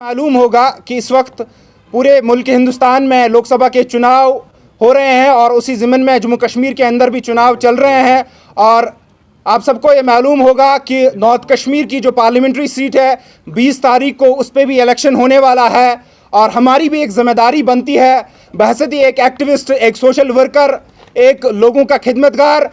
मालूम होगा कि इस वक्त पूरे मुल्क हिंदुस्तान में लोकसभा के चुनाव हो रहे हैं और उसी ज़िम्न में जम्मू कश्मीर के अंदर भी चुनाव चल रहे हैं। और आप सबको ये मालूम होगा कि नॉर्थ कश्मीर की जो पार्लियामेंट्री सीट है 20 तारीख को उस पर भी इलेक्शन होने वाला है। और हमारी भी एक ज़िम्मेदारी बनती है बहसती एक एक्टिविस्ट, एक सोशल वर्कर, एक लोगों का खिदमतगार,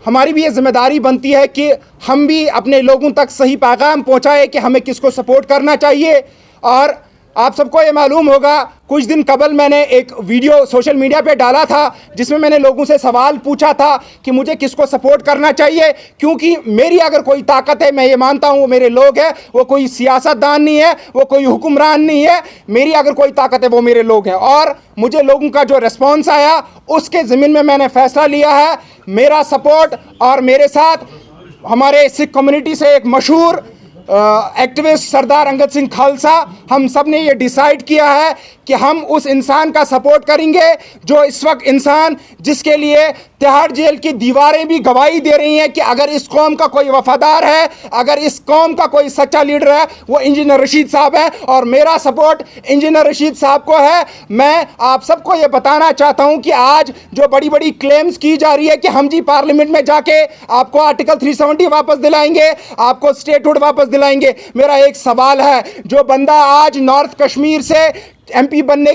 हमारी भी ये ज़िम्मेदारी बनती है कि हम भी अपने लोगों तक सही पैगाम पहुँचाए कि हमें किसको सपोर्ट करना चाहिए। और आप सबको ये मालूम होगा कुछ दिन कबल मैंने एक वीडियो सोशल मीडिया पे डाला था जिसमें मैंने लोगों से सवाल पूछा था कि मुझे किसको सपोर्ट करना चाहिए, क्योंकि मेरी अगर कोई ताकत है, मैं ये मानता हूँ वो मेरे लोग हैं, वो कोई सियासतदान नहीं है, वो कोई हुक्मरान नहीं है। मेरी अगर कोई ताकत है वो मेरे लोग हैं। और मुझे लोगों का जो रिस्पॉन्स आया उसके ज़मीन में मैंने फ़ैसला लिया है मेरा सपोर्ट और मेरे साथ हमारे सिख कम्युनिटी से एक मशहूर एक्टिविस्ट सरदार अंगद सिंह खालसा, हम सब ने ये डिसाइड किया है कि हम उस इंसान का सपोर्ट करेंगे जो इस वक्त इंसान जिसके लिए तिहाड़ जेल की दीवारें भी गवाही दे रही हैं कि अगर इस कौम का कोई वफादार है, अगर इस कौम का कोई सच्चा लीडर है वो इंजीनियर रशीद साहब है। और मेरा सपोर्ट इंजीनियर रशीद साहब को है। मैं आप सबको ये बताना चाहता हूँ कि आज जो बड़ी बड़ी क्लेम्स की जा रही है कि हम जी पार्लियामेंट में जाके आपको आर्टिकल 370 वापस दिलाएंगे, आपको स्टेटहुड वापस दिलाएंगे, मेरा एक सवाल है, जो बंदा आज नॉर्थ कश्मीर से एमपी बनने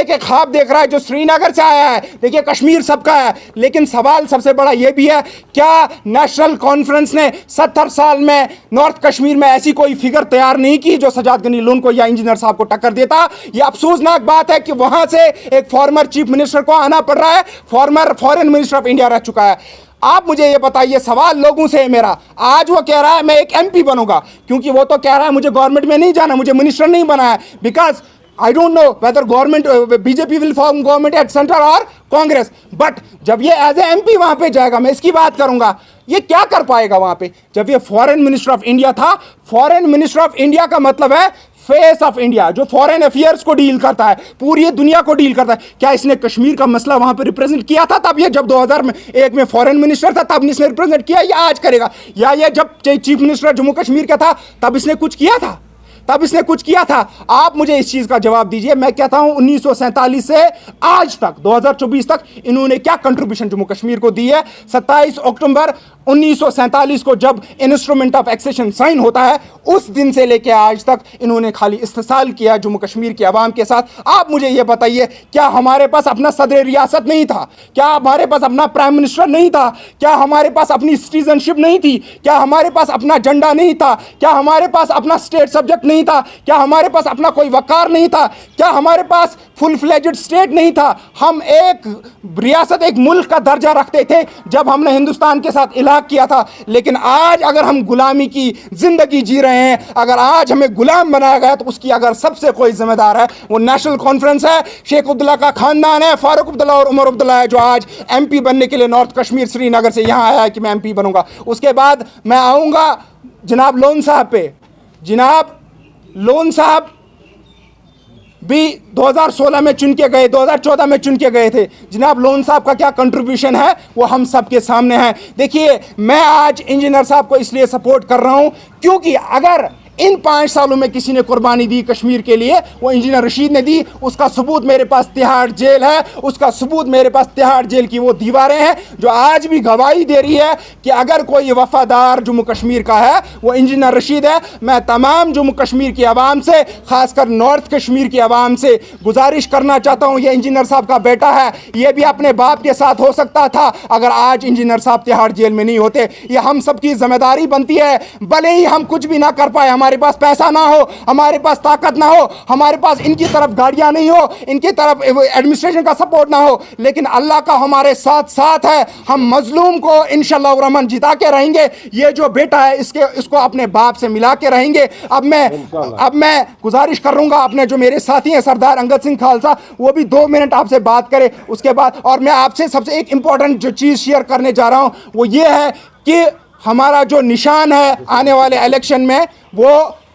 के ख्वाब देख रहा है, जो श्रीनगर से आया है, देखिए कश्मीर सबका है, लेकिन सवाल सबसे बड़ा ये भी है, क्या नेशनल कॉन्फ्रेंस ने 70 साल में नॉर्थ कश्मीर में ऐसी कोई फिगर तैयार नहीं की जो सजाद गनी लोन को या इंजीनियर साहब को टक्कर देता। ये अफसोसनाक बात है कि वहां से एक फॉर्मर चीफ मिनिस्टर को आना पड़ रहा है, farmer foreign minister of India रह चुका है। आप मुझे ये बताइए, सवाल लोगों से है मेरा, आज वो कह रहा है मैं एक एमपी बनूंगा, क्योंकि वो तो कह रहा है मुझे गवर्नमेंट में नहीं जाना, मुझे मिनिस्टर नहीं बना है, because I don't know whether government BJP will form government at centre और कांग्रेस। बट जब ये एज ए एमपी वहां पे जाएगा, मैं इसकी बात करूंगा, ये क्या कर पाएगा वहां पे। जब ये फॉरेन मिनिस्टर ऑफ इंडिया था, फॉरेन मिनिस्टर ऑफ इंडिया का मतलब है फेस ऑफ इंडिया, जो फॉरेन अफेयर्स को डील करता है, पूरी दुनिया को डील करता है। क्या इसने कश्मीर का मसला वहां पे रिप्रेजेंट किया था तब, ये जब 2001 में फॉरेन मिनिस्टर था तब इसने रिप्रेजेंट किया, या आज करेगा, या ये जब चीफ मिनिस्टर जम्मू कश्मीर का था तब इसने कुछ किया था, तब इसने कुछ किया था? आप मुझे इस चीज का जवाब दीजिए। मैं कहता हूं 1947 से आज तक 2024 तक इन्होंने क्या कंट्रीब्यूशन जम्मू कश्मीर को दी है। 27 अक्टूबर 1947 को जब इंस्ट्रूमेंट ऑफ एक्सेशन साइन होता है, उस दिन से लेकर आज तक इन्होंने खाली इस्तेसाल किया जम्मू कश्मीर की आवाम के साथ। आप मुझे ये बताइए, क्या हमारे पास अपना सदर रियासत नहीं था? क्या हमारे पास अपना प्राइम मिनिस्टर नहीं था? क्या हमारे पास अपनी सिटीजनशिप नहीं थी? क्या हमारे पास अपना झंडा नहीं था? क्या हमारे पास अपना स्टेट सब्जेक्ट नहीं था? क्या हमारे पास अपना कोई वकार नहीं था? क्या हमारे पास फुल फ्लेज्ड स्टेट नहीं था? हम एक रियासत, एक मुल्क का दर्जा रखते थे जब हमने हिंदुस्तान के साथ इलाक़ किया था। लेकिन आज अगर हम गुलामी की जिंदगी जी रहे हैं, अगर आज हमें गुलाम बनाया गया, तो उसकी अगर सबसे कोई जिम्मेदार है वो नेशनल कॉन्फ्रेंस है, शेख अब्दुल्ला का खानदान है, फारूक अब्दुल्ला और उमर अब्दुल्ला है, जो आज एमपी बनने के लिए नॉर्थ कश्मीर श्रीनगर से यहाँ आया है कि मैं एमपी बनूंगा। उसके बाद मैं आऊँगा जनाब लोन साहब पे। जनाब लोन साहब भी 2016 में चुन के गए, 2014 में चुन के गए थे। जनाब लोन साहब का क्या कंट्रीब्यूशन है वो हम सब के सामने है। देखिए, मैं आज इंजीनियर साहब को इसलिए सपोर्ट कर रहा हूं क्योंकि अगर इन 5 सालों में किसी ने कुर्बानी दी कश्मीर के लिए, वो इंजीनियर रशीद ने दी। उसका सबूत मेरे पास तिहाड़ जेल है, उसका सबूत मेरे पास तिहाड़ जेल की वो दीवारें हैं जो आज भी गवाही दे रही है कि अगर कोई वफादार जम्मू कश्मीर का है वो इंजीनियर रशीद है। मैं तमाम जम्मू कश्मीर की आवाम से, खासकर नॉर्थ कश्मीर की आवाम से गुजारिश करना चाहता हूँ, ये इंजीनियर साहब का बेटा है, ये भी अपने बाप के साथ हो सकता था अगर आज इंजीनियर साहब तिहाड़ जेल में नहीं होते। ये हम सबकी जिम्मेदारी बनती है, भले ही हम कुछ भी ना कर पाए, हमारे पास पैसा ना हो, हमारे पास ताकत ना हो, हमारे पास इनकी तरफ गाड़ियां नहीं हो, इनकी तरफ एडमिनिस्ट्रेशन का सपोर्ट ना हो, लेकिन अल्लाह का हमारे साथ साथ है। हम मजलूम को इंशाअल्लाह रहमान जिता के रहेंगे। ये जो बेटा है इसको अपने बाप से मिला के रहेंगे। अब मैं गुजारिश करूंगा अपने जो मेरे साथी हैं सरदार अंगद सिंह खालसा, वो भी 2 मिनट आपसे बात करें उसके बाद। और मैं आपसे सबसे एक इंपॉर्टेंट जो चीज़ शेयर करने जा रहा हूं वो ये है कि हमारा जो निशान है आने वाले इलेक्शन में वो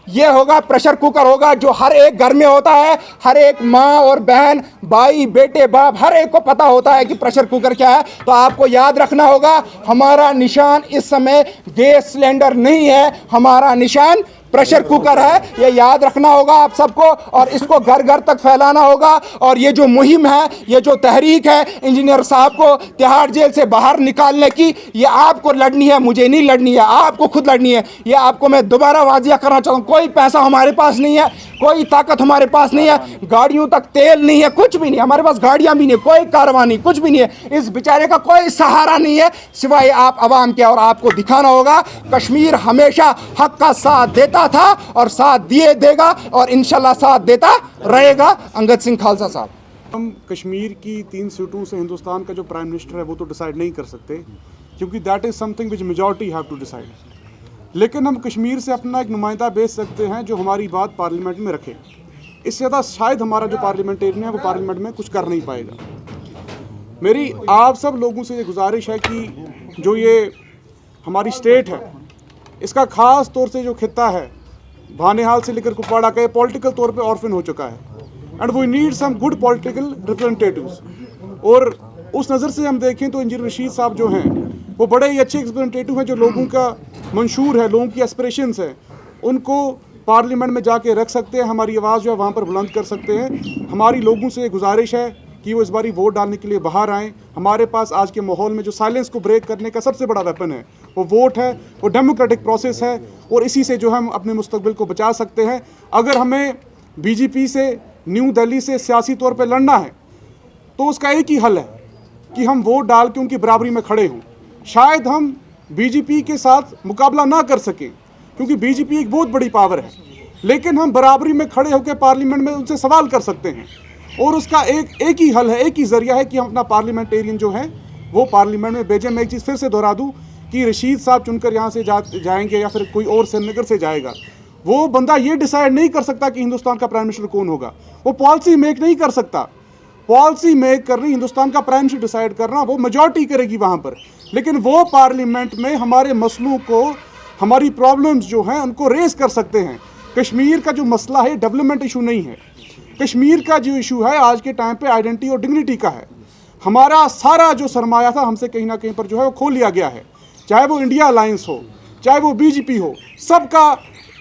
ये होगा, प्रेशर कुकर होगा, जो हर एक घर में होता है। हर एक माँ और बहन, भाई, बेटे, बाप, हर एक को पता होता है कि प्रेशर कुकर क्या है। तो आपको याद रखना होगा, हमारा निशान इस समय गैस सिलेंडर नहीं है, हमारा निशान प्रेशर कुकर है, ये याद रखना होगा आप सबको और इसको घर घर तक फैलाना होगा। और ये जो मुहिम है, ये जो तहरीक है इंजीनियर साहब को तिहाड़ जेल से बाहर निकालने की, ये आपको लड़नी है, मुझे नहीं लड़नी है, आपको खुद लड़नी है। ये आपको मैं दोबारा वाजिया करना चाहता हूँ, कोई पैसा हमारे पास नहीं है, कोई ताकत हमारे पास नहीं है, गाड़ियों तक तेल नहीं है, कुछ भी नहीं, हमारे पास गाड़ियाँ भी नहीं, कोई कारवां नहीं, कुछ भी नहीं है। इस बेचारे का कोई सहारा नहीं है सिवाय आप अवाम के। और आपको दिखाना होगा कश्मीर हमेशा हक का साथ देता था और साथ दिए देगा और इंशाल्लाह साथ देता रहेगा। अंगद सिंह खालसा साहब। हम कश्मीर की 3 सीटों से हिंदुस्तान का जो प्राइम मिनिस्टर है वो तो डिसाइड नहीं कर सकते, क्योंकि that is something which majority have to decide. लेकिन हम कश्मीर से अपना एक नुमाइंदा भेज सकते हैं जो हमारी बात पार्लियामेंट में रखे। इससे ज़्यादा शायद हमारा जो पार्लियामेंटेरियन है वो पार्लियामेंट में कुछ कर नहीं पाएगा। मेरी आप सब लोगों से ये गुजारिश है कि जो ये हमारी स्टेट है, इसका ख़ास तौर से जो खित्ता है भानेहाल से लेकर कुपवाड़ा का, पॉलिटिकल तौर पे ऑर्फन हो चुका है and we need some good political representatives. और उस नज़र से हम देखें तो इंजीनियर रशीद साहब जो हैं वो बड़े ही अच्छे रिप्रेजेंटेटिव हैं, जो लोगों का मंशूर है, लोगों की एस्पिरेशंस है, उनको पार्लियामेंट में जाके रख सकते हैं, हमारी आवाज़ जो है वहाँ पर बुलंद कर सकते हैं। हमारी लोगों से गुजारिश है कि वो इस बारी वोट डालने के लिए बाहर आएँ। हमारे पास आज के माहौल में जो साइलेंस को ब्रेक करने का सबसे बड़ा वेपन है वो वोट है, वो डेमोक्रेटिक प्रोसेस है और इसी से जो हम अपने मुस्तकबिल को बचा सकते हैं। अगर हमें बीजेपी से, न्यू दिल्ली से सियासी तौर पर लड़ना है तो उसका एक ही हल है कि हम वोट डाल के उनकी बराबरी में खड़े हों। शायद हम बीजेपी के साथ मुकाबला ना कर सकें क्योंकि बीजेपी एक बहुत बड़ी पावर है, लेकिन हम बराबरी में खड़े होकर पार्लियामेंट में उनसे सवाल कर सकते हैं। और उसका एक ही हल है, एक ही ज़रिया है कि हम अपना पार्लियामेंटेरियन जो है वो पार्लियामेंट में भेजें। मैं एक चीज़ फिर से दोहरा दूँ कि रशीद साहब चुनकर यहाँ से जाएंगे या फिर कोई और श्रीनगर से जाएगा, वो बंदा ये डिसाइड नहीं कर सकता कि हिंदुस्तान का प्राइम मिनिस्टर कौन होगा। वो पॉलिसी मेक नहीं कर सकता। पॉलिसी मेक करनी, हिंदुस्तान का प्राइम मिनिस्टर डिसाइड करना, वो मेजॉरिटी करेगी वहाँ पर। लेकिन वो पार्लियामेंट में हमारे मसलों को, हमारी प्रॉब्लम्स जो हैं उनको रेस कर सकते हैं। कश्मीर का जो मसला है डेवलपमेंट इशू नहीं है, कश्मीर का जो इशू है आज के टाइम पे आइडेंटिटी और डिग्निटी का है। हमारा सारा जो सरमाया था हमसे कहीं ना कहीं पर जो है वो खो लिया गया है, चाहे वो इंडिया अलायंस हो, चाहे वो बीजेपी हो, सबका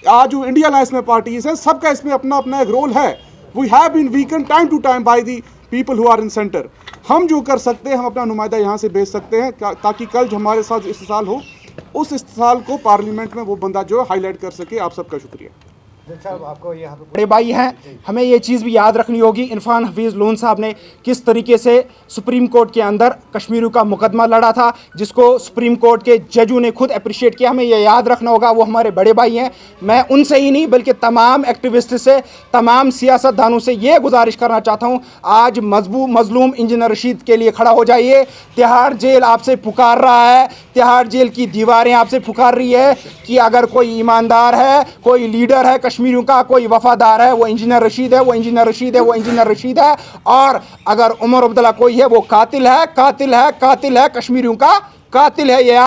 आज जो इंडिया अलायंस में पार्टीज हैं सबका इसमें अपना अपना एक रोल है। We have been weaken time to time by the people who are in centre. हम जो कर सकते हैं, हम अपना नुमाइंदा यहाँ से भेज सकते हैं ताकि कल जो हमारे साथ इस्तेसाल हो, उस इस्तेसाल को पार्लियामेंट में वो बंदा जो है हाईलाइट कर सके। आप सबका शुक्रिया। आपको यहाँ पे बड़े भाई हैं, हमें ये चीज़ भी याद रखनी होगी इरफान हफीज़ लोन साहब ने किस तरीके से सुप्रीम कोर्ट के अंदर कश्मीरियों का मुकदमा लड़ा था, जिसको सुप्रीम कोर्ट के जजों ने खुद अप्रिशिएट किया। हमें ये याद रखना होगा, वो हमारे बड़े भाई हैं। मैं उनसे ही नहीं बल्कि तमाम एक्टिविस्ट से, तमाम सियासतदानों से ये गुजारिश करना चाहता हूँ, आज मजलूम इंजीनियर रशीद के लिए खड़ा हो जाइए। तिहाड़ जेल आपसे पुकार रहा है, तिहाड़ जेल की दीवारें आपसे पुकार रही है कि अगर कोई ईमानदार है, कोई लीडर है कश्मीरियों का, कोई वफादार है, वो इंजीनियर रशीद है, वो इंजीनियर रशीद है, वो इंजीनियर रशीद है। और अगर उमर अब्दुल्ला कोई है वो कातिल है, कातिल है, कातिल है, कश्मीरियों का कातिल है। ये